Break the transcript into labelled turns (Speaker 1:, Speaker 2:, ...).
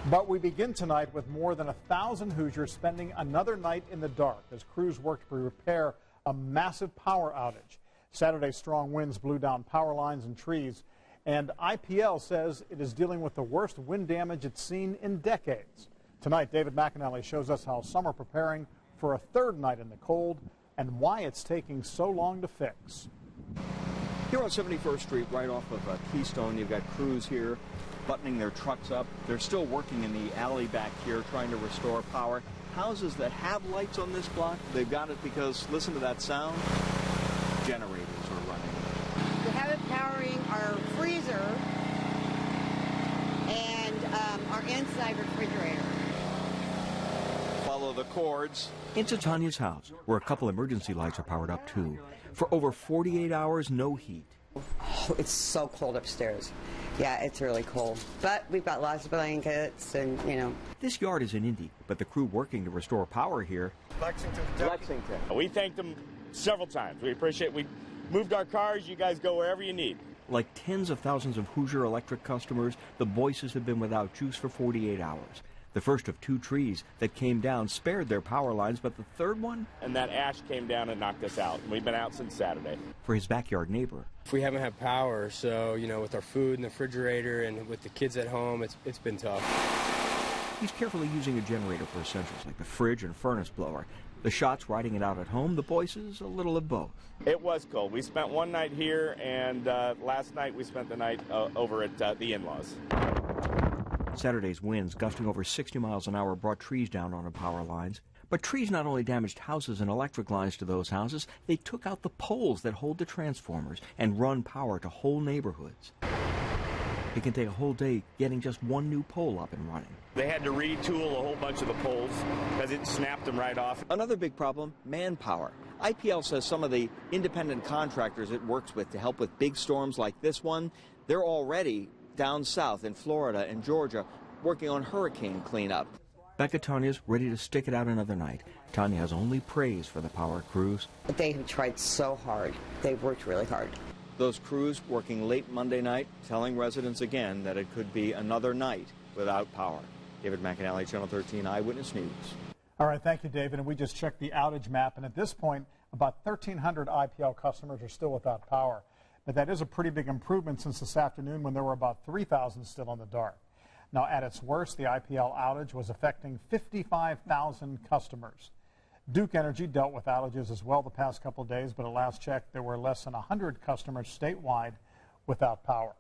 Speaker 1: But we begin tonight with more than 1,000 Hoosiers spending another night in the dark as crews work to repair a massive power outage. Saturday's strong winds blew down power lines and trees, and IPL says it is dealing with the worst wind damage it's seen in decades. Tonight, David McAnally shows us how some are preparing for a third night in the cold and why it's taking so long to fix.
Speaker 2: Here on 71st Street, right off of Keystone, you've got crews here buttoning their trucks up. They're still working in the alley back here trying to restore power. Houses that have lights on this block, they've got it because, listen to that sound, generators are running.
Speaker 3: We have it powering our freezer and our inside refrigerator.
Speaker 2: Follow the cords.
Speaker 4: Into Tanya's house, where a couple emergency lights are powered up too. For over 48 hours, no heat.
Speaker 3: Oh, it's so cold upstairs. Yeah, it's really cold. But we've got lots of blankets and, you know.
Speaker 4: This yard is in Indy, but the crew working to restore power here.
Speaker 2: Lexington.
Speaker 5: We thanked them several times. We appreciate we moved our cars. You guys go wherever you need.
Speaker 4: Like tens of thousands of Hoosier Electric customers, the Boyces have been without juice for 48 hours. The first of two trees that came down spared their power lines, but the third one?
Speaker 5: And that ash came down and knocked us out. We've been out since Saturday.
Speaker 4: For his backyard neighbor.
Speaker 6: We haven't had power, so, you know, with our food in the refrigerator and with the kids at home, it's been tough.
Speaker 4: He's carefully using a generator for essentials like the fridge and furnace blower. The Shots riding it out at home, the Boyces a little of both.
Speaker 5: It was cold. We spent one night here, and last night we spent the night over at the in-laws.
Speaker 4: Saturday's winds, gusting over 60 miles an hour, brought trees down on the power lines. But trees not only damaged houses and electric lines to those houses, they took out the poles that hold the transformers and run power to whole neighborhoods. It can take a whole day getting just one new pole up and running.
Speaker 5: They had to retool a whole bunch of the poles because it snapped them right off.
Speaker 2: Another big problem, manpower. IPL says some of the independent contractors it works with to help with big storms like this one, they're already down south in Florida and Georgia working on hurricane cleanup.
Speaker 4: Back at Tanya's, ready to stick it out another night. Tanya has only praise for the power crews.
Speaker 3: They have tried so hard. They've worked really hard.
Speaker 2: Those crews working late Monday night, telling residents again that it could be another night without power. David McAnally, Channel 13 Eyewitness News.
Speaker 1: All right, thank you, David. And we just checked the outage map, and at this point, about 1,300 IPL customers are still without power. But that is a pretty big improvement since this afternoon when there were about 3,000 still in the dark. Now, at its worst, the IPL outage was affecting 55,000 customers. Duke Energy dealt with outages as well the past couple of days, but at last check, there were less than 100 customers statewide without power.